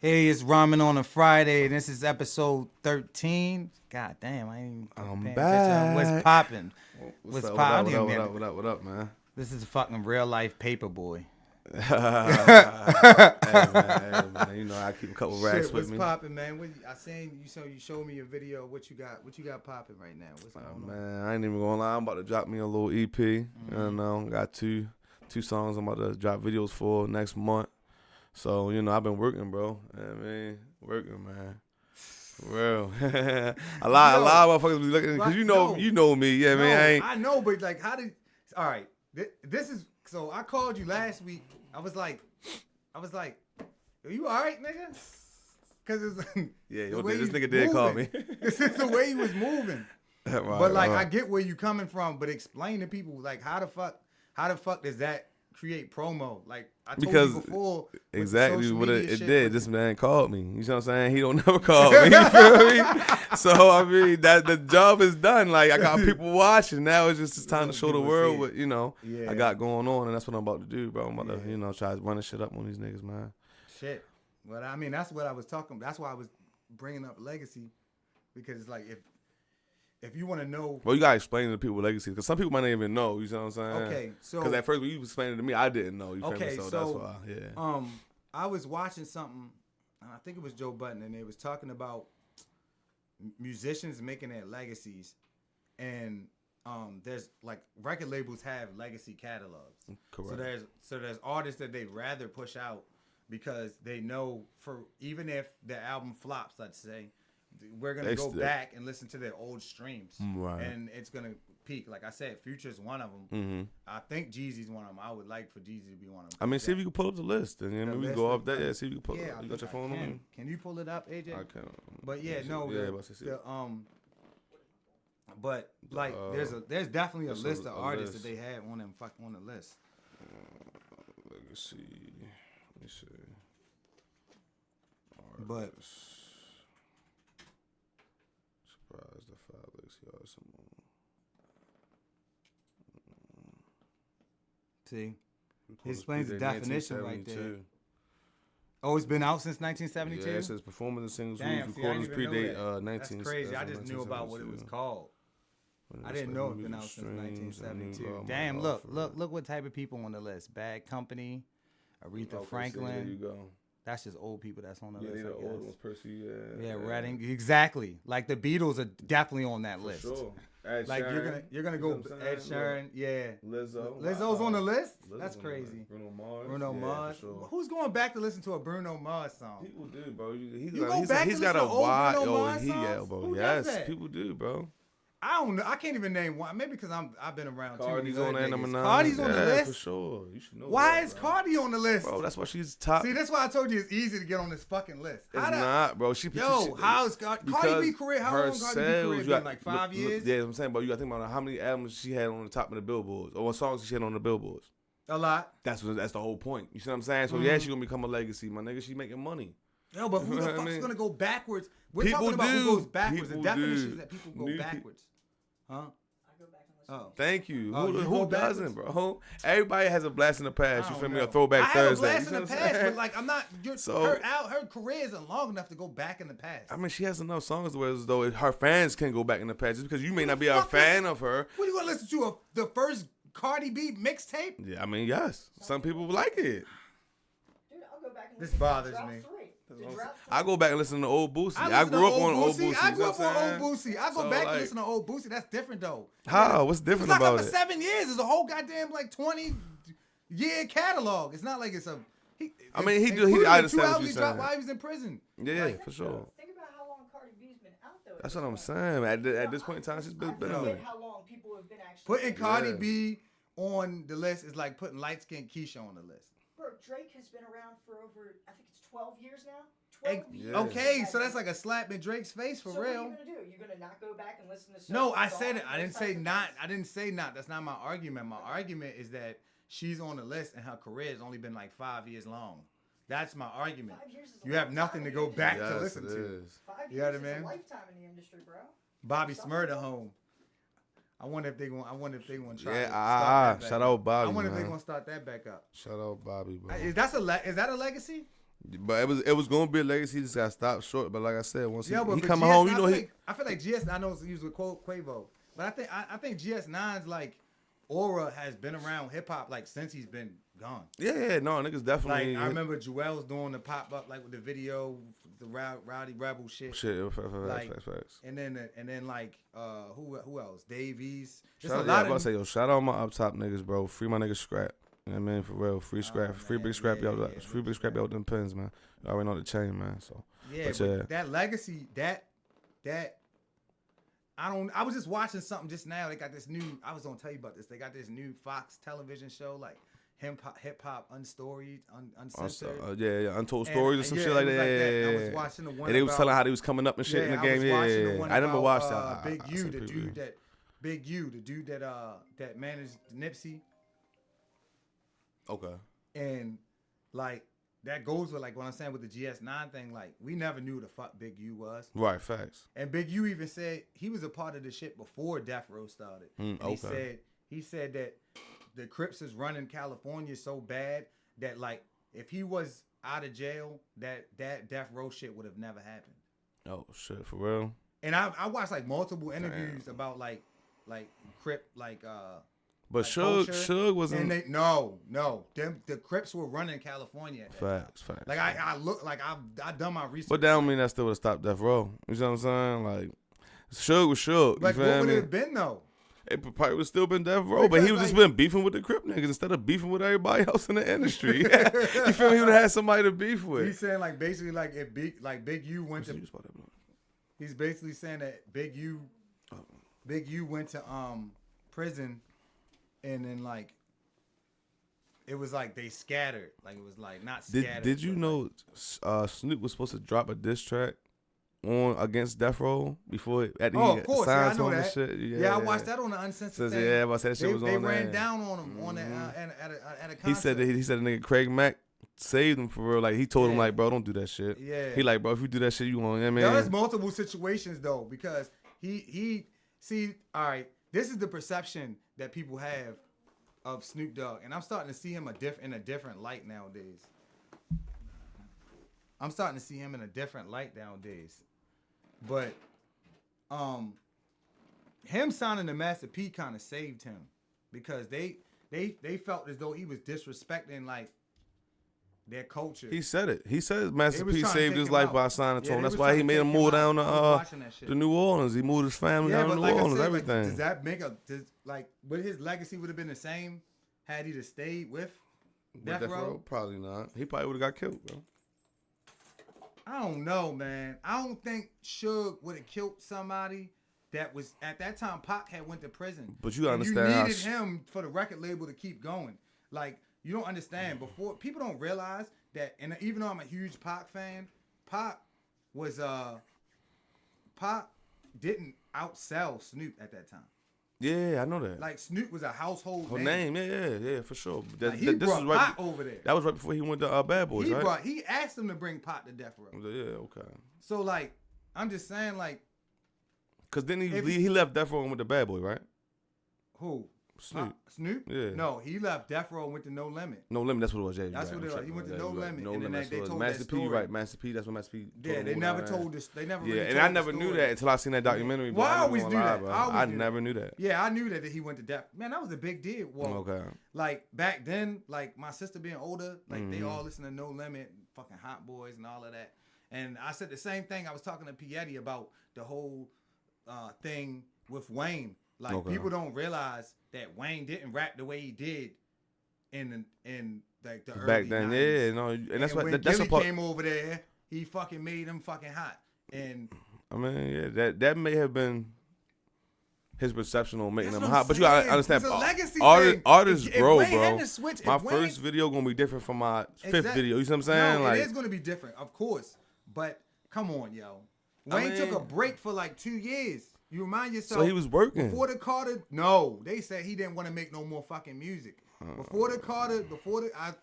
Hey, it's Ramen On a Friday. This is episode 13. God damn, I ain't I'm paying back. attention. What's popping? What's up, poppin'? what up, man? This is a fucking real life paper boy. Hey, man, you know I keep a couple racks with me. What's popping, man? I seen you showed me a video. What you got popping right now? What's going on? Man, I ain't even gonna lie. I'm about to drop me a little EP. You know, got two songs I'm about to drop videos for next month. So, you know, I've been working, bro. Working, man. For real. a lot of motherfuckers be looking, because you know me. Yeah, man. I know, but like, all right, this is, so I called you last week. I was like, are you all right, nigga? Because it's yeah, this nigga did call me. This is the way he was moving. Right, but like, I get where you coming from, but explain to people, like, how the fuck does that create promo? Like, I told you before. Exactly what it did. This man called me. You know what I'm saying? He don't never call me. You feel me? So I mean, that the job is done. Like, I got people watching. Now it's time to show the world what I got going on, and that's what I'm about to do, bro. I'm about to try running shit up on these niggas, man. Shit. But I mean, that's what I was talking. That's why I was bringing up legacy, because it's like if you want to know. Well, you got to explain to people legacy, because some people might not even know. You know what I'm saying? Okay, so. Because at first when you was explaining it to me, I didn't know. You feel me? So that's why, yeah. I was watching something, I think it was Joe Budden, and they was talking about musicians making their legacies. And there's, like, record labels have legacy catalogs. Correct. So there's artists that they'd rather push out because they know, for even if the album flops, let's say, we're going to go back and listen to their old streams. Right. And it's going to peak. Like I said, Future's one of them. Mm-hmm. I think Jeezy's one of them. I would like for Jeezy to be one of them. I mean, see if you can pull up the list. And then we can go off that. Yeah, see if you can pull it up. You got your phone on me? Can you pull it up, AJ? I can. But yeah, no. But like, there's definitely a list of artists that they had on the list. Let me see. But surprise the five legacy artists. See, he explains the definition right there. Oh, it's been out since 1972? Yeah, it says performance and singles recordings predate 19. That's crazy. I just knew about what it was called. I didn't know it's been out since 1972. Damn, look what type of people on the list. Bad Company, Aretha Franklin. There you go. That's just old people that's on the list. Yeah, the old ones, Percy. Yeah, Redding. Exactly. Like, the Beatles are definitely on that list. Sure. Ed like Sheeran, you're gonna go Ed Sheeran, yeah. Lizzo's on the list. That's crazy. Bruno Mars. Sure. Who's going back to listen to a Bruno Mars song? People do, bro. He's got a wide. Bro. Yes, people do, bro. I don't know. I can't even name one. Maybe because I've been around. Cardi's on that number 9. Cardi's on the list for sure. You should know. Why is Cardi on the list, bro? That's why she's top. See, that's why I told you it's easy to get on this fucking list. It's not, bro. How's Cardi B career? How long Cardi B career been? Like 5 years? Yeah, I'm saying, bro. You got to think about how many albums she had on the top of the billboards, or what songs she had on the billboards. A lot. That's the whole point. You see what I'm saying? So yeah, she's gonna become a legacy, my nigga. She making money. No, but who the fuck's gonna go backwards? We're talking about who goes backwards. The definition is that people go backwards. Huh? I go back and listen. Oh. Thank you. Who doesn't, bro? Everybody has a blast in the past. You feel me? A throwback Thursday. I have a blast in the past, but like, I'm not. Her career isn't long enough to go back in the past. I mean, she has enough songs where as though her fans can go back in the past. Just because you may not be a fan of her. What are you gonna listen to? The first Cardi B mixtape? Yeah, I mean, yes. Some people like it. Dude, I'll go back and listen this bothers me. I go back and listen to old Boosie. I grew up on old Boosie. I grew up on old Boosie. I go back and listen to old Boosie. That's different though. How? What's different about it? For 7 years. It's a whole goddamn 20-year catalog. It's not like it's a. He understands what you're saying. He dropped while he was in prison. Yeah, for sure. Think about how long Cardi B's been out though. That's what I'm saying. At this point in time, she's been on. How long people have been actually putting Cardi B on the list is like putting light skinned Keisha on the list. Bro, Drake has been around for over, I think it's 12 years now. 12 years. Okay, so that's like a slap in Drake's face for real. What are you gonna do? You're gonna not go back and listen to? No, I said it. I didn't say not. I didn't say not. That's not my argument. My argument is that she's on the list and her career has only been like 5 years long. That's my argument. 5 years is you have nothing to go back to listen to. 5 years is a lifetime in the industry, bro. Bobby Smurda home. I wonder if they going. to try. Yeah, shout out Bobby. I wonder if they gonna start that back up. Shout out Bobby, bro. Is that a legacy? But it was gonna be a legacy. He just got stopped short. But like I said, once he but coming GS, home, you know I feel like GS. I know it's used with Quavo, but I think GS9's like aura has been around hip hop like since he's been gone. Yeah, no, niggas definitely. Like I remember Joel's doing the pop up like with the video, the Rowdy Rebel shit. Facts. And then like who else? Davies. Shout out all my up top niggas, bro. Free my nigga Scrap. You know what I mean? For real. Free Scrap. Free Big Scrap. Free Big Scrap out them pins, man. You already know the chain, man. So but that legacy, that I was just watching something just now. They got this new. I was gonna tell you about this. They got this new Fox television show, like hip hop unstoried, uncensored. Untold stories or some shit like that. Yeah. I was watching the one. And they was telling how they was coming up and shit in the game. I never watched that. Big U, the dude that managed Nipsey. Okay. And like that goes with like what I'm saying with the GS9 thing. Like we never knew the fuck Big U was. Right. Facts. And Big U even said he was a part of the shit before Death Row started. He said that the Crips is running California so bad that like if he was out of jail, that Death Row shit would have never happened. Oh shit, for real. And I watched like multiple interviews about like Crip But like Suge wasn't. And the Crips were running California. Facts. Like I look like I done my research. But that don't mean that still would have stopped Death Row. You see what I'm saying? Like Suge was Suge. Like what would it have been though? It probably would still been Death Row, but he was just been beefing with the Crip niggas instead of beefing with everybody else in the industry. You feel me? He would have had somebody to beef with. He's saying like basically like if Big U went to. He's basically saying that Big U went to prison, and then like it was like they scattered, like it was like not scattered. Did you know Snoop was supposed to drop a diss track on against Death Row before of course, I know that. Shit? Yeah, I watched that on the Uncensored thing. Yeah, I said that shit was on there. They ran down on him on at a concert. He said the nigga Craig Mack saved him for real. Like he told him like, bro, don't do that shit. Yeah. He like, bro, if you do that shit, you won't. You know what I mean? There's multiple situations though because he see, all right, this is the perception that people have of Snoop Dogg, and I'm starting to see him in a different light nowadays. But him signing to Master P kind of saved him because they felt as though he was disrespecting like their culture. He said it. He said Master P saved his life out by signing to him. That's why he made him move down to New Orleans. He moved his family down to New Orleans. Everything. Like, does that make would his legacy would have been the same had he just stayed with Death Row? Probably not. He probably would have got killed, bro. I don't know, man. I don't think Suge would have killed somebody that was at that time. Pac had went to prison, but you understand you needed him for the record label to keep going. Like you don't understand. Before people don't realize that, and even though I'm a huge Pac fan, Pac didn't outsell Snoop at that time. Yeah, I know that. Like Snoop was a household name. Yeah, for sure. He brought Pac over there. That was right before he went to Bad Boys, right? He asked him to bring Pac to Death Row. Yeah, okay. So like, I'm just saying like, cause then he left Death Row and went to Bad Boy, right? Who? Snoop. Snoop? Yeah. No, he left Death Row and went to No Limit. No Limit, that's what it was. Yeah, that's what it was. He went to No Limit. No and then Limit. they told Master that P, story. right? Master P. That's what Master P. Yeah, they never told this. They never. Yeah, really and I never knew that until I seen that documentary. Well, I always knew that. I never knew that. Yeah, I knew that he went to Death. Man, that was a big deal. Well, okay. Like back then, like my sister being older, like they all listen to No Limit, fucking Hot Boys, and all of that. And I said the same thing. I was talking to Yeti about the whole thing with Wayne. Like people don't realize that Wayne didn't rap the way he did in like the early back then. 90s. Yeah, no, and that's when what that's Gilly a part. came over there, he fucking made him fucking hot. And I mean, yeah, that may have been his perception on making That's them what I'm hot, but you gotta saying. understand, It's a legacy artists thing. grow, If Wayne bro. had to switch- My if Wayne- first video gonna be different from my fifth Exactly. video. You see what I'm saying? No, like, it is going to be different, of course. But come on, yo. Wayne took a break for like 2 years. You remind yourself. so he was working. Before the Carter, no. They said he didn't want to make no more fucking music. Before the Carter,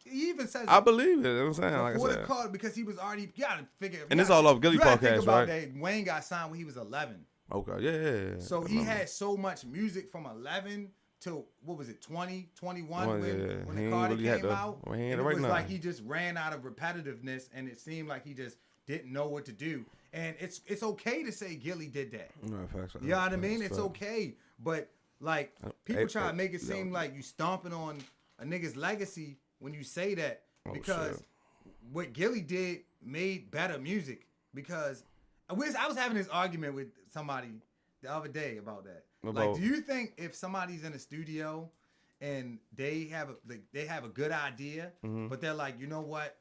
he even says I believe it. You know what I'm saying? Like before I the said. Carter, because he was already, you gotta figure. And it's all off Gilly podcast, think about right? that. Wayne got signed when he was 11. Okay, yeah. So he had so much music from 11 till what was it, 2021 when He the ain't Carter really had came to- out. he ain't And it right was now. like he just ran out of repetitiveness, and it seemed like he just didn't know what to do. And it's okay to say Gilly did that. No, facts, You know what I facts, mean? It's facts. okay, but like people try to make it seem like you stomping on a nigga's legacy when you say that, because shit. what Gilly did made better music. Because I was having this argument with somebody the other day about that. Like, do you think if somebody's in a studio and they have a good idea, but they're like, you know what?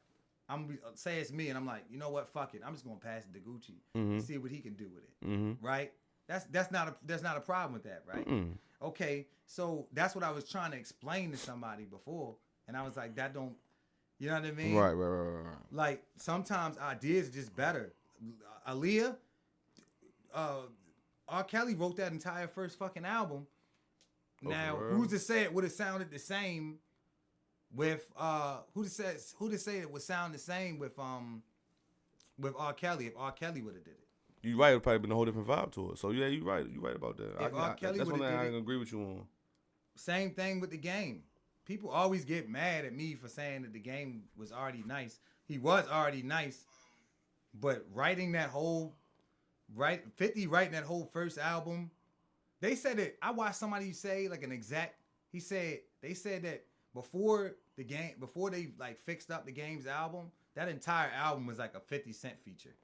Say it's me, and I'm like, you know what? Fuck it. I'm just gonna pass it to Gucci and see what he can do with it. Right? There's not a problem with that, right? Okay, so that's what I was trying to explain to somebody before, and I was like, that don't, you know what I mean? Right. Like sometimes ideas are just better. Aaliyah, R. Kelly wrote that entire first fucking album. Now, for real? who's to say it would have sounded the same with who to say it would sound the same with R. Kelly if R. Kelly would have did it? You right, it'd probably been a whole different vibe to it. So yeah, you right about that. If R. Kelly that's one would've thing I did can it- agree with you on. Same thing with The Game. People always get mad at me for saying that The Game was already nice. He was already nice, but 50 writing that whole first album, they said it. I watched somebody say like an exact. They said that before they like fixed up The Game's album, that entire album was like a 50 Cent feature.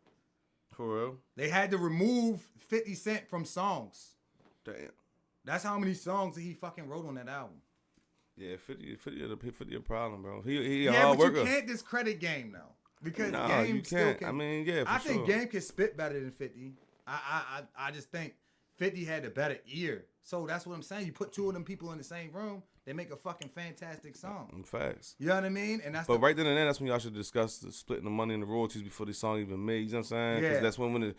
For real? They had to remove 50 Cent from songs. Damn. That's how many songs that he fucking wrote on that album. Yeah, 50 a problem, bro. He a Yeah, hard but worker. you can't discredit Game though, because No, Game you still can't. can. I mean, yeah, for I think sure. Game can spit better than 50. I just think 50 had a better ear. So that's what I'm saying. You put two of them people in the same room, they make a fucking fantastic song. Facts. You know what I mean? And that's But right then and there, that's when y'all should discuss the splitting the money and the royalties before the song even made. You know what I'm saying? Because Yeah. that's when the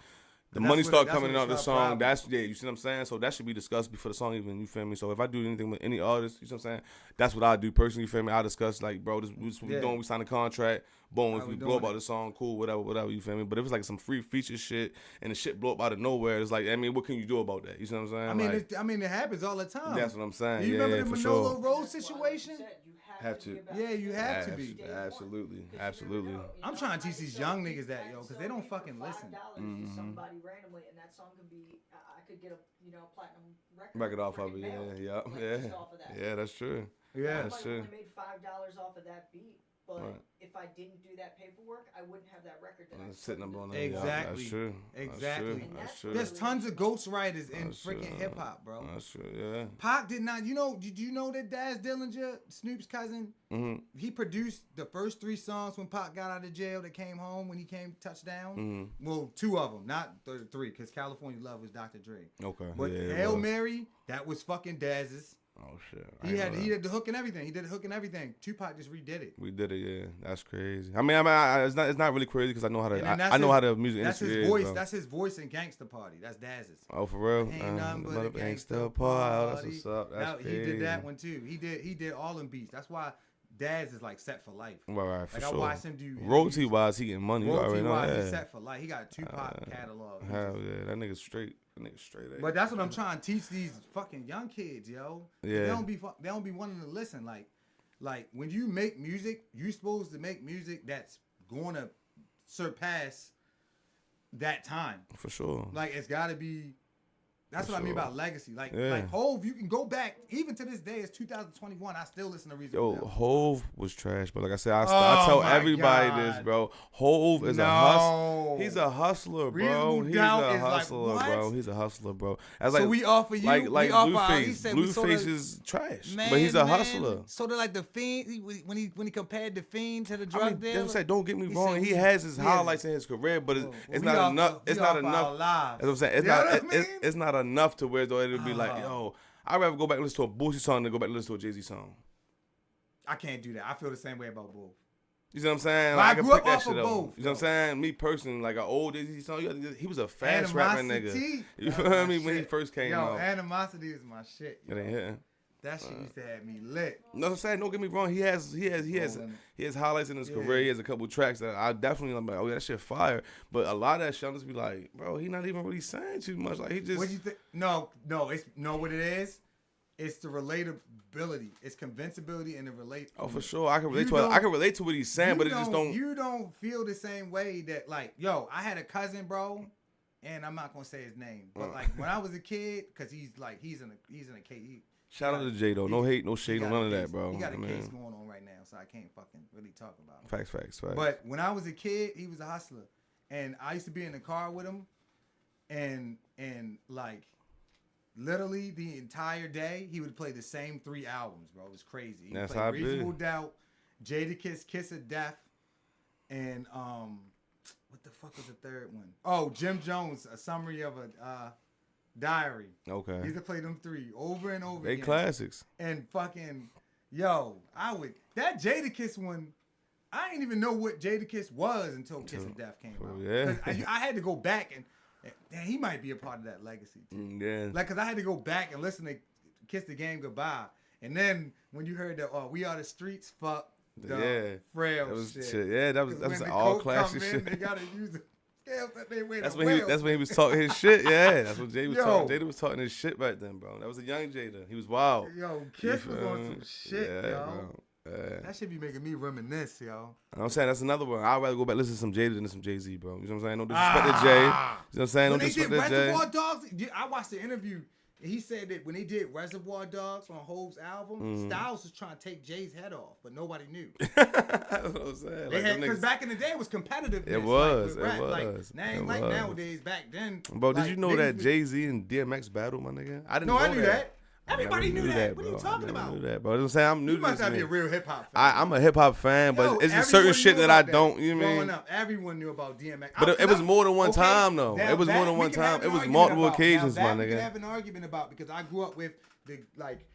That's money when- start that's coming when out it the start song. problem. That's you see what I'm saying? So that should be discussed before the song even. You feel me? So if I do anything with any artist, you see what I'm saying? That's what I do personally. You feel me? I discuss like, bro, this what we Yeah. doing. We signed a contract. Boom. How If we we blow doing up out it? the song, cool. Whatever. You feel me? But if it's like some free feature shit and the shit blow up out of nowhere, it's like, I mean, what can you do about that? You see what I'm saying? I mean, Like, it happens all the time. that's what I'm saying. You Yeah, remember the for Manolo sure. Rose situation? Have to. Yeah, you have to be. Absolutely. I'm trying to teach these young niggas that, yo, because they don't fucking listen. $5 to somebody randomly, and that song could be. I could get a platinum record. Record off of freaking it, mail, yeah, like, just yeah, off of that. yeah. That's true. Yeah. That's I true. only made $5 off of that beat, but Right. if I didn't do that paperwork, I wouldn't have that record. That I Sitting up put on in that. the- Yeah, Exactly. that's true. Exactly. That's true. There's tons of ghostwriters in That's true. freaking hip hop, bro. That's true. Yeah. Pac did not. Did you know that Daz Dillinger, Snoop's cousin, he produced the first 3 songs when Pac got out of jail that came home when he came touchdown? Well, 2 of them, not 3, because California Love was Dr. Dre. Okay. But yeah, it Hail was. Mary, that was fucking Daz's. Oh shit. I He ain't know that. did the hook and everything. He did the hook and everything. Tupac just redid it. We did it. Yeah. That's crazy. I mean, it's not really crazy because I know how And then to. that's I know his- how the music That's industry his is. voice. bro. That's his voice in Gangsta Party. That's Daz's. Oh, for real? Ain't nothing but a gangsta gangsta party. That's party. what's up. That's He did that one too. He did all them beats. That's why Daz is like set for life. Right, for Like sure. I watched him do Royalty wise, he getting money. You already royalty know wise. that. He's set for life. He got a Tupac catalog. He Hell just- yeah, that nigga straight. That nigga straight. But that's what I'm trying to teach these fucking young kids, yo. Yeah. They don't be wanting to listen. Like when you make music, you supposed to make music that's gonna surpass that time. For sure. Like it's gotta be. That's For what I mean sure. about legacy. Like Yeah. Hove, you can go back even to this day. It's 2021. I still listen to Reason. Yo, Now. Hove was trash, but like I said, I Oh tell my everybody God. this, bro. Hove is a No. hustler. He's a hustler, bro. Reasonable He's Doubt a is like, hustler, bro. what? He's a hustler, bro. That's So like we offer you, like we offer our, he Blueface. said we sorta- Blueface is trash, Man, but he's a man. hustler. So they're like the Fiend when he compared the Fiend to the I drug mean, that's dealer. what I'm saying. Don't get me He wrong. said He we- has his yeah. highlights in his career, but Well, it's we not offer- enough. we It's not offer our enough. lives. That's what I'm saying. It's You know not. what I mean? It's not enough to where though it'll be like, Uh-huh. yo, I'd rather go back and listen to a Boosie song than go back and listen to a Jay-Z song. I can't do that. I feel the same way about both. You see what I'm saying? But I can grew up pick that off of shit up. both, You know what I'm saying? Me personally, like an old Jay-Z song, he was a fast rapping nigga. Animosity. You That feel was my me? When he shit. first came Yo, out. Animosity is my shit. It ain't hitting. That shit used to have me lit. No, I'm saying, don't get me wrong. He has highlights in his career. He has a couple tracks that I definitely I'm like, oh yeah, that shit fire. But a lot of that shit, I'll just be like, bro, he not even really saying too much. Like he just. What you think? No, it's what it is. It's the relatability. It's convincibility and the relate. Oh, for sure. I can relate to it. I can relate to what he's saying, but it just don't. You don't feel the same way that like, yo, I had a cousin, bro, and I'm not gonna say his name, but like when I was a kid, cause he's in a case. Shout out to Jay though. No hate, no shade, no none of that, bro. He got a case going on right now, so I can't fucking really talk about him. Facts. But when I was a kid, he was a hustler, and I used to be in the car with him, and like. Literally the entire day, he would play the same 3 albums, bro. It was crazy. He That's played how Reasonable Doubt, Jadakiss, Kiss of Death, and what the fuck was the third one? Oh, Jim Jones, A Summary of a Diary. Okay. He used to play them 3 over and over again. They classics. And fucking, that Jadakiss one, I didn't even know what Jadakiss was until Kiss of Death came out. Yeah. I had to go back and damn, he might be a part of that legacy too. Yeah. Like, cause I had to go back and listen to Kiss the Game Goodbye, and then when you heard that, We Are the Streets, fuck the frail that was shit. Yeah, that was all classic shit. They gotta use the scales that they weigh. That's when he was talking his shit. Yeah, that's what Jay was talking. Jada was talking his shit back then, bro. That was a young Jada. He was wild. Yo, Kiss was on some shit, yo. Bro. That should be making me reminisce, yo. I'm saying that's another one. I'd rather go back listen to some Jada than some Jay-Z, bro. You know what I'm saying? No disrespect to Jay. You know what I'm saying? No disrespect to Jay. When they did Reservoir Dogs, I watched the interview. He said that when they did Reservoir Dogs on Hov's album, Styles was trying to take Jay's head off, but nobody knew. That's what I'm saying. Because back in the day, it was competitive. It was. Like nowadays, back then. Bro, did you know that Jay-Z and DMX battled, my nigga? I didn't know I knew that. Everybody knew that. What are you talking about? I knew that, bro. I'm saying I'm new to this. You must not be a real hip hop fan. I'm a hip hop fan, but it's just certain shit that I don't. You know what I mean? Growing up, everyone knew about DMX. But it was more than one time, though. It was more than one time. It was multiple occasions, my nigga. We can have an argument about because I grew up with the like.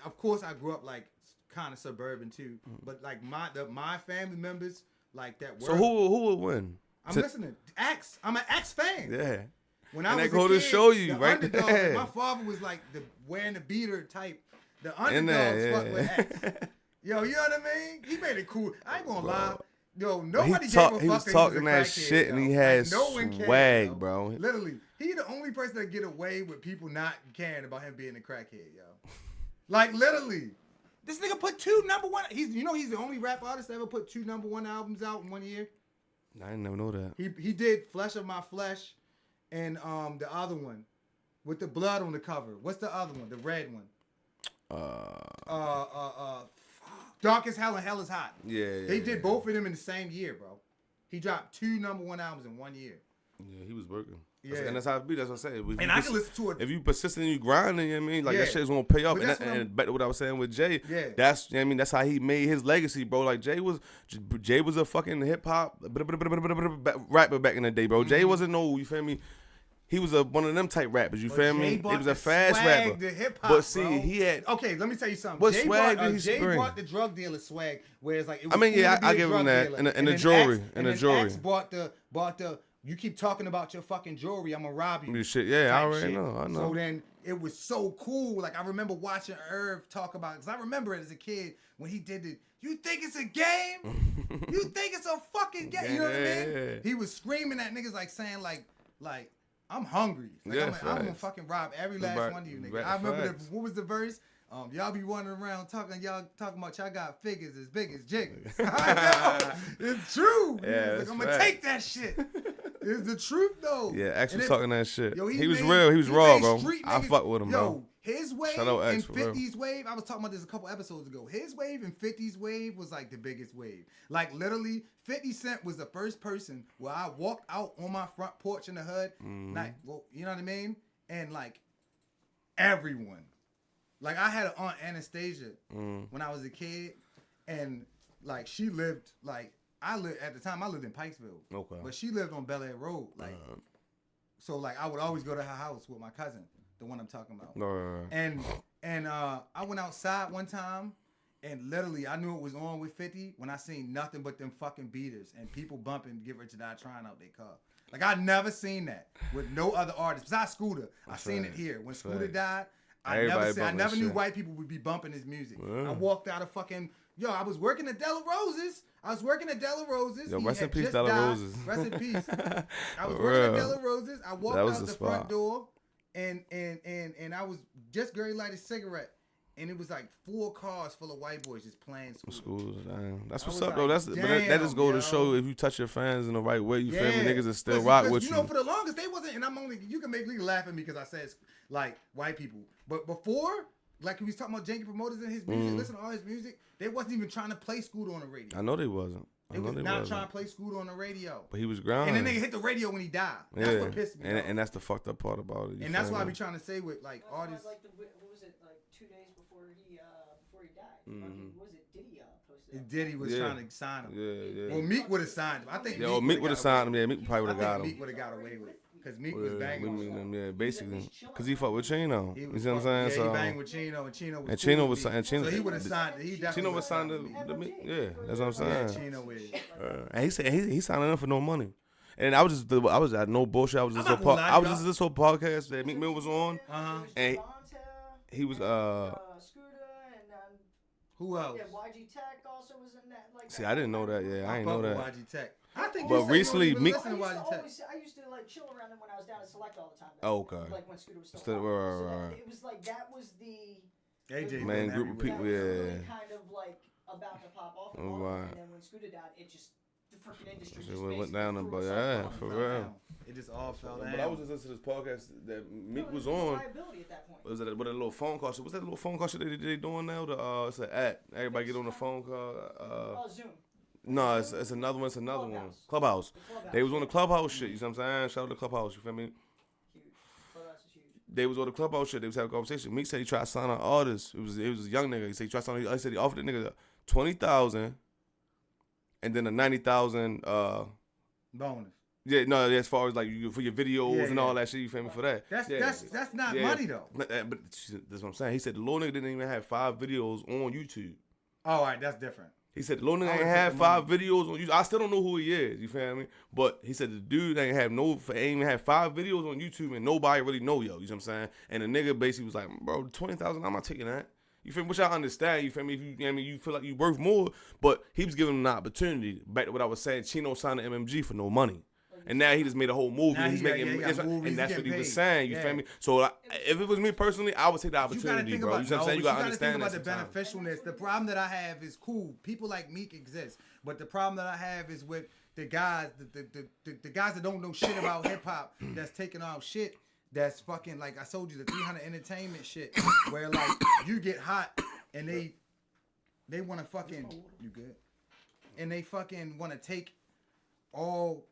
Of course, I grew up like kind of suburban too, but like my family members like that. So who would win? I'm listening. X. I'm an X fan. Yeah. When I was go to show you the right underdog, there. My father was like wearing the beater type. The underdogs fuck with X. Yo, you know what I mean? He made it cool. I ain't gonna lie. Yo, nobody gave a fuck. He was talking that shit, and he had swag, bro. Literally, he the only person that get away with people not caring about him being a crackhead, yo. Like literally, this nigga put 2 number one. He's the only rap artist that ever put 2 number one albums out in 1 year. I didn't never know that. He did Flesh of My Flesh. And the other one with the blood on the cover. What's the other one? The red one. Dark as Hell and Hell is Hot. Yeah. They did both of them in the same year, bro. He dropped 2 number one albums in 1 year. Yeah, he was working. Yeah. And that's how it be. That's what I say. And I can listen to it. If you persistent and you grinding, you know what I mean? Like, that shit's going to pay off. And back to what I was saying with Jay, that's, you know what I mean? That's how he made his legacy, bro. Like, Jay was a fucking hip-hop rapper back in the day, bro. Jay wasn't you feel me? He was one of them type rappers, you feel me? He was a fast rapper. But see, bro. He had... Okay, let me tell you something. What swag did he Jay bring? brought the drug dealer swag, whereas like... It was I give him that. And the jewelry. X bought the... You keep talking about your fucking jewelry, I'm gonna rob you. Shit, yeah, I already know. I know. So then it was so cool. Like I remember watching Irv talk about it, because I remember it as a kid when he did it. You think it's a game? You think it's a fucking game? You know what I mean? Yeah. He was screaming at niggas like saying like I'm hungry. Like I'm gonna fucking rob every last one of you niggas. I remember what was the verse? Y'all be wandering around talking about y'all got figures as big as jiggers. I know. It's true. Yeah, like, I'm gonna take that shit. It's the truth though. Yeah, X was talking that shit. Yo, he was real. He was raw, bro. I fuck with him, bro. His wave and 50's wave, I was talking about this a couple episodes ago. His wave and 50's wave was like the biggest wave. Like literally, 50 Cent was the first person where I walked out on my front porch in the hood. Like, well, you know what I mean? And like everyone. Like I had an aunt Anastasia when I was a kid, and like she lived like at the time I lived in Pikesville. Okay. But she lived on Bel Air Road. Like so like I would always go to her house with my cousin, the one I'm talking about. And I went outside one time and literally I knew it was on with 50 when I seen nothing but them fucking beaters and people bumping Get Rich or Die Trying out their car. Like I never seen that with no other artist besides Scooter. I seen it here. When Scooter died, I never knew white people would be bumping his music. I walked out of fucking... Yo, I was working at Della Rose's. Yo, rest in peace, Della Rose's. Rest in peace. I was working at Della Rose's. I walked out the front door, and I was just very light a cigarette, and it was like 4 cars full of white boys just playing Schools, damn. That's I what's was up, though. like, That just go damn, to show if you touch your fans in the right way, you feel me? Niggas will still 'Cause- rock 'cause, with you know, for the longest they wasn't, and I'm only, you can make me laugh at me because I said like white people, but before, like when he was talking about janky promoters and his music, listen to all his music, they wasn't even trying to play Scooter on the radio. I know they wasn't. They was not trying to play Scooter on the radio. But he was grounded. And then they hit the radio when he died. That's what pissed me off. And that's the fucked up part about it. And that's why I be trying to say with like artists. Like what was it, like 2 days before he died? Fucking, what was it, Diddy posted that? Diddy was trying to sign him. Yeah. Well, Meek would have signed him. I think. Yeah, Meek would have signed him. Yeah, Meek probably would have got him. Meek would have got away with it because Meek was banging with him. Yeah, basically, because he fucked with Chino. You see what I'm saying? Yeah, So he banged with Chino, and Chino was. and Chino cool was with Meek. Chino. So he would have signed. He definitely Chino was signed the the Meek. Yeah, that's what I'm Yeah, saying. Chino is. And he said he signing up for no money. And I was at no bullshit. I was just I'm not gonna lie, this whole podcast that Meek Mill was on. And he was Scooter and Who else? yeah, YG Tech also was in that. Like, See, I didn't know that. Yeah, I ain't know fuck with that. YG Tech. I think But you said recently, you don't even Meek- listen to YG Tech. I used to like chill around him when I was down at Select all the time. Oh, okay. Like when Scooter was still. Still- around. right. It was like that was the AJ Man, been group of everywhere. people, that was yeah. really kind of like about to pop off. And, Right. and then when Scooter died, it just the freaking industry It just went basically down, threw but itself yeah, off. for Fell real. down. It just all fell down. But I was just listening to this podcast that Meek No, was it on. liability at that point. Was it with a little phone call shit? What's that little phone call shit they doing now? It's an app. Everybody get on the phone call. Zoom. No, it's another one. It's another one. Clubhouse. They was on the Clubhouse shit. You know what I'm saying? Shout out to Clubhouse. You feel me? Huge. Clubhouse is huge. They was on the Clubhouse shit. They was having a conversation. Meek said he tried to sign an artist. It was a young nigga. He said he tried to sign. He said he offered the nigga 20,000, and then a 90,000. Bonus. Yeah, no, as far as like for your videos Yeah, and all that shit. You feel me for that? That's not Yeah. money though. But that's what I'm saying. He said the little nigga didn't even have 5 videos on YouTube. All right, that's different. He said the little nigga I ain't would've have took the 5 videos on YouTube. I still don't know who he is. You feel me? But he said the dude ain't even have 5 videos on YouTube and nobody really know yo. You know what I'm saying? And the nigga basically was like, bro, 20,000, I'm not taking that. You feel me? Which I understand. You feel me? If you feel like you worth more, but he was giving him an opportunity. Back to what I was saying, Chino signed to MMG for no money. And now he just made a whole movie. Now And he's making, he got movies, and that's he what he getting was paid. saying. You feel me? So if it was me personally, I would take the You gotta opportunity, think bro. about, You know what I'm saying? You gotta think understand about that the sometimes. beneficialness. The problem that I have is cool. People like Meek exist, but the problem that I have is with the guys, the guys that don't know shit about hip hop. That's taking off shit. That's fucking like I told you the 300 entertainment shit, where like you get hot and they want to fucking you good, and they fucking want to take all.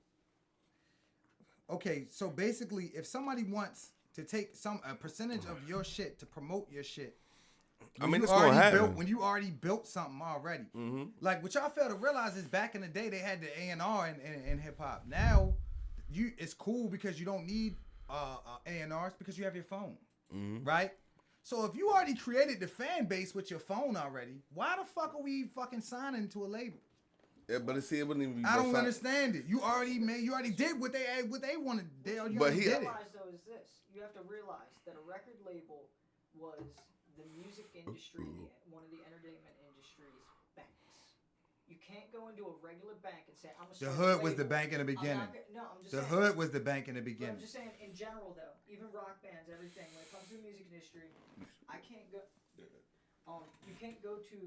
Okay, so basically, if somebody wants to take a percentage of your shit to promote your shit, I mean, you it's gonna already happen. built, when you already built something already. Mm-hmm. Like what y'all fail to realize is back in the day they had the A&R in hip hop. Now, it's cool because you don't need A&Rs because you have your phone, right? So if you already created the fan base with your phone already, why the fuck are we fucking signing to a label? Yeah, but see, it wouldn't even be. I don't understand it. You already did what they wanted. You But already he- did it. Realize though is this: you have to realize that a record label was the music industry, one of the entertainment industry's banks. You can't go into a regular bank and say, "I'm gonna." The start a hood was label." the bank in the I'm beginning. not no, I'm just The saying. hood was the bank in the But I'm beginning. just saying, in general, though, even rock bands, everything, when it comes to the music industry, I can't go. You can't go to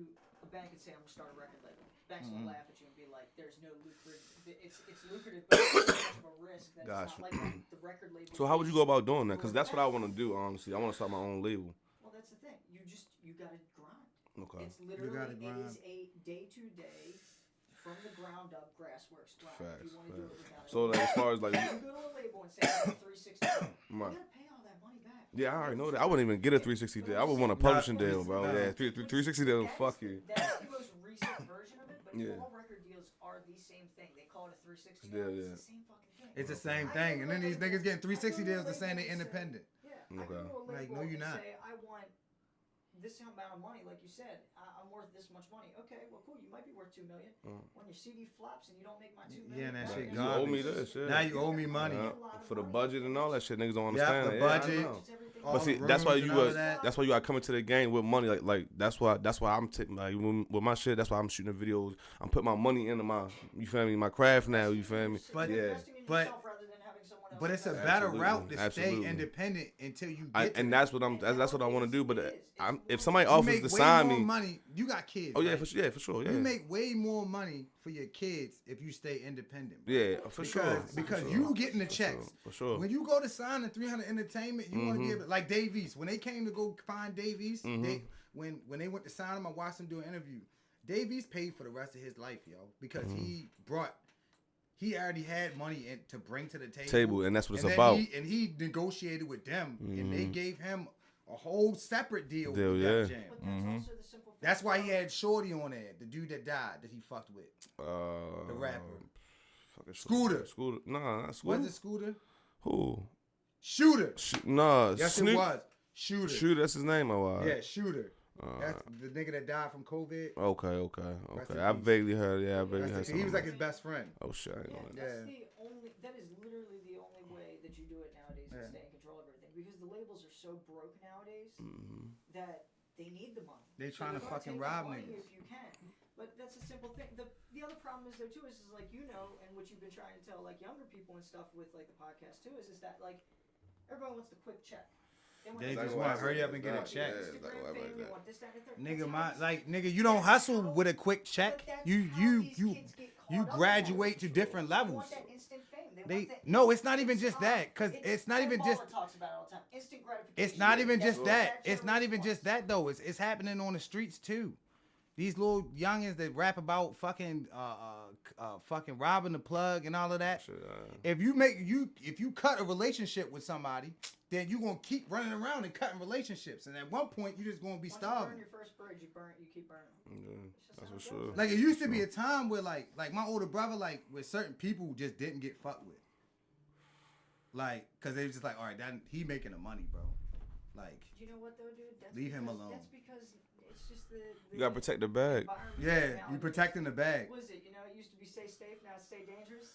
a bank and say, "I'm gonna start a record label." Banks will laugh at you and be like, "There's no lucrative. It's lucrative, but it's so much of a risk that Gotcha. it's not like that." The record label. So how would you go about doing that? Because that's what I want to do. Honestly, I want to start my own label. Well, that's the thing. You gotta grind. Okay. It's literally gotta it grind. is a day-to-day, from the ground up grassworks grind. Facts, If you want to do it without So like, as far as like, you go to a label and say I'm 360, you Right. gotta pay all that money back. yeah, I already know that. I wouldn't even get a 360 deal. I would want a publishing deal, bro. no. Yeah, 360 deal. Fuck you. That's the most recent version of it, but Yeah. all record deals are the same thing. They call it a 360 Yeah, deal. yeah. It's the same fucking thing. It's the same thing. And then these niggas getting 360 deals to saying they independent. Yeah. Okay. I go to a label Like, no, you're and not. say, I want this amount of money, like you said. I'm worth this much money. Okay, well, cool. You might be worth $2 million. When your CD flops and you don't make my $2 million. Yeah, and that back, shit You garbage. owe me this, yeah. Now you owe me money. Yeah. For the budget and all that shit, niggas don't Yeah, understand. the it. Yeah, I budget. know. It's everything. All But see, the that's why rooms you and all was. of that. That's why you got coming to the game with money. Like that's why I'm taking like with my shit. That's why I'm shooting the videos. I'm putting my money into my. You feel me? My craft now. You feel me? But- yeah. Investing in but- yourself rather than having someone everyone else. But it's a has. better Absolutely. route to Absolutely. stay independent until you get to And that. that's what that's what I want to do. But if somebody You offers make to way sign more me, money. You got kids. oh yeah, right? for sure, yeah, You make way more money for your kids if you stay independent. Bro. yeah, for sure, Because for you sure. getting the checks. For sure. When you go to sign the 300 Entertainment, you want to give it like Dave East. When they came to go find Dave East, they when they went to sign him, I watched him do an interview. Dave East paid for the rest of his life, yo, because he already had money to bring to the table. And that's what it's then about. He negotiated with them, and they gave him a whole separate deal with yeah. Def Jam. But that's also the simple fact That's why he of- had Shorty on there, the dude that died that he fucked with, the rapper. Fucking Scooter. Scooter. Nah, not Scooter. Was it Scooter? Who? Shooter. Nah, Yes, Snoop. it was. Shooter. Shooter, that's his name. Yeah, Shooter. That's the nigga that died from COVID. Okay. Rest in I peace. vaguely heard. Yeah, I vaguely heard He something. was like his best friend. Oh shit, I ain't Yeah, know that. that's the only. That is literally the only way that you do it nowadays to stay in control of everything, because the labels are so broke nowadays that they need the money. They So trying to you're gonna fucking take rob the money niggas. if you can. But that's a simple thing. The other problem is though too is like and what you've been trying to tell like younger people and stuff with like the podcast too is that like everybody wants the quick check. They Like just what want to I hurry said, up and get a exactly, check. yeah. Instagram like fame, they that. want this, that, and the third. Nigga, That's how nigga, you don't hustle with a quick check. But that's You how you these you kids get caught you up in graduate that. to different They levels. want that instant fame. They They want that no, it's not instant- even just that, cause it's not even just. Baller talks about it all the time. Instant gratification. It's not even That's just what that. that It's not even generation just that though. It's happening on the streets too. These little youngins that rap about fucking fucking robbing the plug and all of that. Shit, If you cut a relationship with somebody, then you gonna keep running around and cutting relationships, and at one point you just gonna be Once starving. you burn your first bridge, you keep burning. yeah, It's just that's how for it goes. sure. Like it used to be a time where like my older brother, like with certain people just didn't get fucked with. Like, cause they was just like, all right, that he making the money, bro. Like, You know what though, dude? That's Leave him because- alone. That's because it's just the You gotta protect the bag. environment yeah, now. you protecting the bag. What was it? You know, it used to be stay safe, now it's stay dangerous.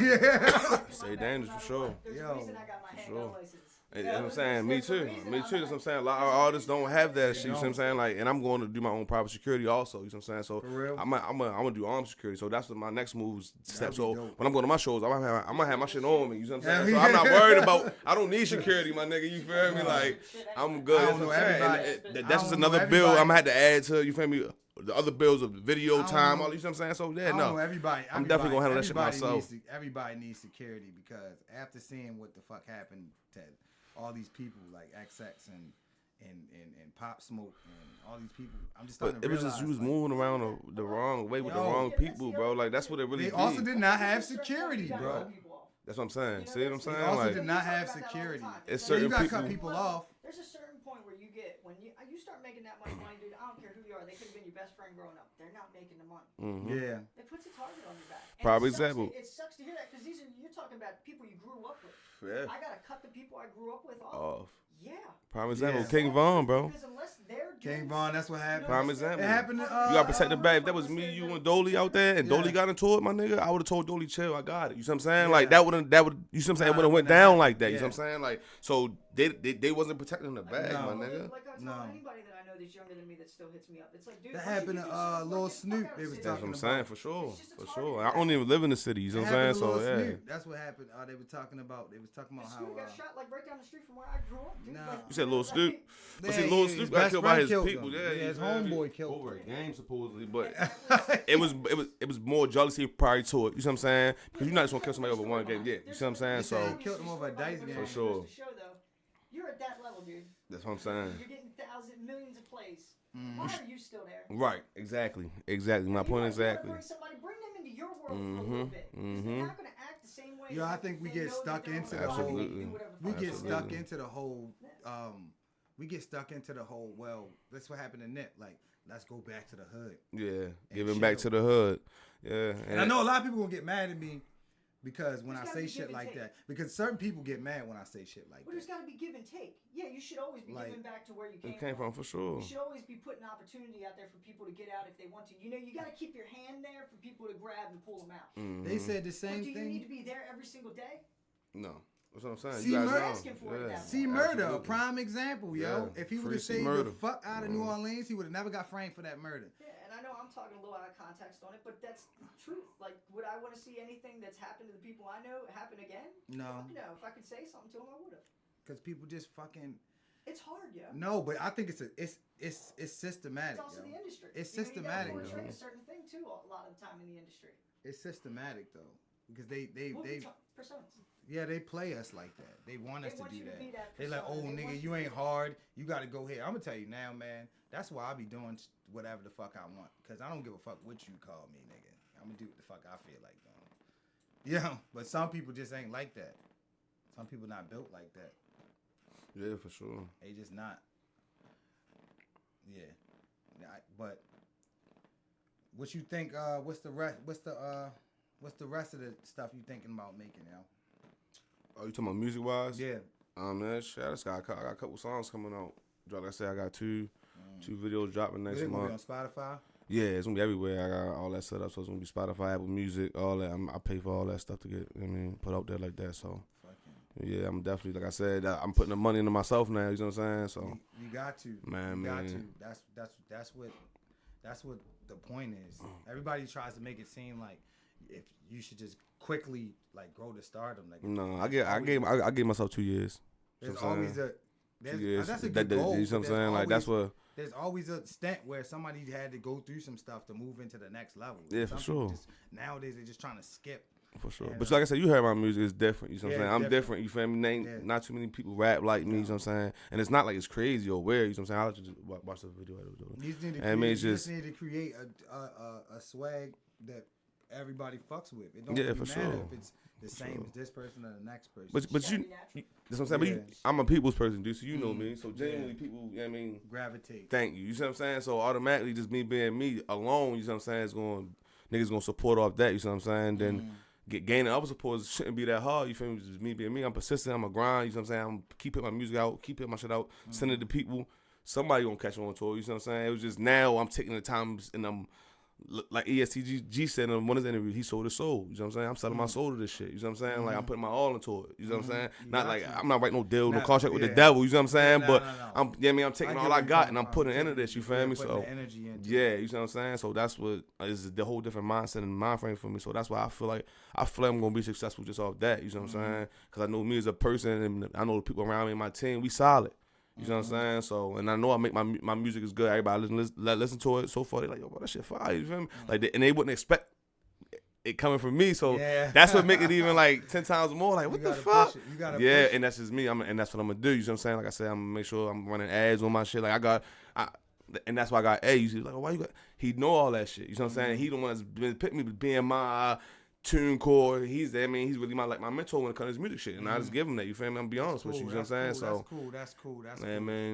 Yeah. Stay dangerous for sure. There's Yo, a reason I got my handgun sure. license. And You know, that's what I'm saying. Me there's a too. reason Me I'm too. That's not- what I'm saying. A lot of there's a artists reason don't I'm have not that saying shit. You know what I'm saying? Like, and I'm going to do my own private security also. You know what I'm saying? So For real? I'm gonna do armed security. So that's what my next move step. be So dope. when I'm going to my shows, I'm gonna have my shit on me. You know what I'm saying? So I'm not worried about. I don't need security, my nigga. You feel me? Like I'm good. I That's don't know what I'm saying. everybody- And I that's just don't know another bill I'm everybody. gonna have to add to. You feel me? The other bills of video don't time, know. all you know what I'm saying? So I yeah, don't know no. everybody. I'm definitely gonna handle that shit everybody myself. Everybody needs security because after seeing what the fuck happened to all these people like XX and Pop Smoke and all these people, I'm just starting But to it was just you was realize, moving around the wrong way with the Yo. wrong Yeah, that's people, the bro. other Like that's what it really They be. also did not have There's a certain security, point you bro. gotta cut people off. That's what I'm saying. You know, See what I'm that's- saying? They also Like, did not have security. It's So you certain gotta people- cut people off. There's a certain point where you get when you start making that much money, dude. I don't care who you are. They could have been your best friend growing up. They're not making the money. Yeah. It puts a target on your back. And Prime it sucks example. It sucks to hear that because you're talking about people you grew up with. Yeah. I gotta cut the people I grew up with off. Off. Yeah. Prime example, Yeah. King Von, bro. Because unless they're King Von, that's what happened. Prime example. It happened to You gotta protect the bag. If that was me, you and Dolly out there, and Dolly got into it, my nigga, I would have told Dolly, chill, I got it. You see what I'm saying? Like Yeah. you see what I'm saying? It would have went down like that. You see what I'm saying? Like, so they wasn't protecting the bag, No. my nigga. Like I tell No. anybody that I know that's younger than me that still hits me up. It's like, dude, That once you happened get to, your shit to Lil work, get the fuck Snoop. out They of was the That's city. what I'm talking saying, about. for sure. It's just a For target. sure. I don't even live in the city, you know It what I'm saying? happened to So, Lil yeah. Snoop. That's what happened. They were talking about. They was talking about Snoop got how. shot like right down the street from where I grew up. Dude. Nah. Like, You said Lil Snoop? But see, Yeah, Lil his Snoop got best killed by friend his killed people. him. Yeah, Yeah, you his feel me? homeboy killed over him. a game supposedly, but it was more jealousy prior to it. You see what I'm saying? Because you're not just gonna kill somebody over one game. Yeah, you see what I'm saying? They So said he killed him over a dice game. For sure. You're at that level, dude. that's what I'm saying. You're getting millions of plays. Mm. Why are you still there? Right, exactly. My You point wanna exactly. Bring them into your world for a little bit. 'Cause they're not gonna act the same way. Yo, I as think we they get know that stuck they're into on the whole- they can do Absolutely. whatever the We fuck get they stuck want. into the whole. We get stuck into the whole. Well, that's what happened to Nip. Like, let's go back to the hood. Yeah, giving back to the hood. Yeah, And I know a lot of people gonna get mad at me because when I There's say gotta be shit give and like take. that, because certain people get mad when I say shit like But there's that. got to be give and take. Yeah, you should always be Like, giving back to where you came, it came from for sure. You should always be putting opportunity out there for people to get out if they want to. You know, you got to keep your hand there for people to grab and pull them out. They said the But same do you need to thing. be there every single day? No, that's what I'm saying. See, you guys Murder- know. Asking for it Yeah, now. See Murder, a absolutely. prime example, yo. Yeah, If he would free have C stayed Murder. the fuck out of New Orleans, he would have never got framed for that murder. Yeah, and I know I'm I'm talking a little out of context on it, but that's the truth. Like, would I want to see anything that's happened to the people I know happen again? No. Fuck no. If I could say something to them, I would have. Because people just fucking. It's hard, yo. No, but I think it's systematic. It's also yo. the industry. It's systematic. You portray a certain thing too a lot of the time in the industry. It's systematic though, because they personas. Yeah, they play us like that. They want us to do you that. be that They like, oh persona. nigga, you ain't hard. You got to go here. I'm gonna tell you now, man. That's why I be doing whatever the fuck I want, cause I don't give a fuck what you call me, nigga. I'm gonna do what the fuck I feel like doing. Yeah, but some people just ain't like that. Some people not built like that. Yeah, for sure. They just not. Yeah, but what you think? What's the rest? What's the rest of the stuff you thinking about making now? Oh, you talking about music wise? Yeah. Man, shit, I got a couple songs coming out. Like I said, I got two videos dropping next month. Gonna be on Spotify? Yeah, it's gonna be everywhere. I got all that set up, so it's gonna be Spotify, Apple Music, all that. I pay for all that stuff to get, put out there like that. So, yeah, I'm definitely, like I said, I'm putting the money into myself now. You know what I'm saying? So, you got to, man. Got to. That's what the point is. Everybody tries to make it seem like if you should just quickly like grow to stardom. Like, no, I gave myself 2 years. There's always a. 2 years. That's a good goal. You know what I'm saying? Like that's what. There's always a stint where somebody had to go through some stuff to move into the next level. Yeah, for sure. Nowadays, they're just trying to skip. For sure. And, but like I said, you heard my music. It's different. You know what I'm saying? I'm different. You feel me? Not too many people rap like me. You know what I'm saying? And it's not like it's crazy or weird. You know what I'm saying? I'll let you just watch the video. You just need to create a swag that everybody fucks with. It don't really matter if it's the same as this person or the next person. But you that's what I'm saying. But I'm a people's person, dude. So you know me. So genuinely, people, you know what I mean, gravitate. Thank you. You see what I'm saying? So automatically, just me being me alone, you see what I'm saying, niggas gonna support off that. You see what I'm saying? Then gaining other support shouldn't be that hard. You feel me? Just me being me. I'm persistent. I'm a grind. You see what I'm saying? I'm keep putting my music out, keep putting my shit out, send it to people. Somebody gonna catch on to it. You see what I'm saying? It was just now I'm taking the time and I'm. Like ESTG said in one of his interviews, he sold his soul. You know what I'm saying? I'm selling my soul to this shit. You know what I'm saying? Like I'm putting my all into it. You know what I'm saying? Not like I'm not writing no deal, no contract with the devil. You know what I'm saying? But I'm, I'm taking all I got and I'm putting into this. You feel me? So yeah, you know what I'm saying? So that's what is the whole different mindset and mind frame for me. So that's why I feel like I'm gonna be successful just off that. You know what I'm saying? Because I know me as a person and I know the people around me and my team. We solid. You know what I'm saying? So, and I know I make my music is good. Everybody listen to it. So far, they like, yo, bro, that shit fire. You feel me? Like, and they wouldn't expect it coming from me. So that's what make it even like 10 times more. Like, what the fuck? Yeah, and that's just me. And that's what I'm gonna do. You know what I'm saying? Like I said, I'm gonna make sure I'm running ads on my shit. Like and that's why I got A's. He's like, oh, why you got? He know all that shit. You know what I'm saying? He the one that's been picking me being my TuneCore, he's really my mentor when it comes to his music shit, and I just give him that. You feel me? I'm be honest with you. You know what I'm saying? That's cool. Man,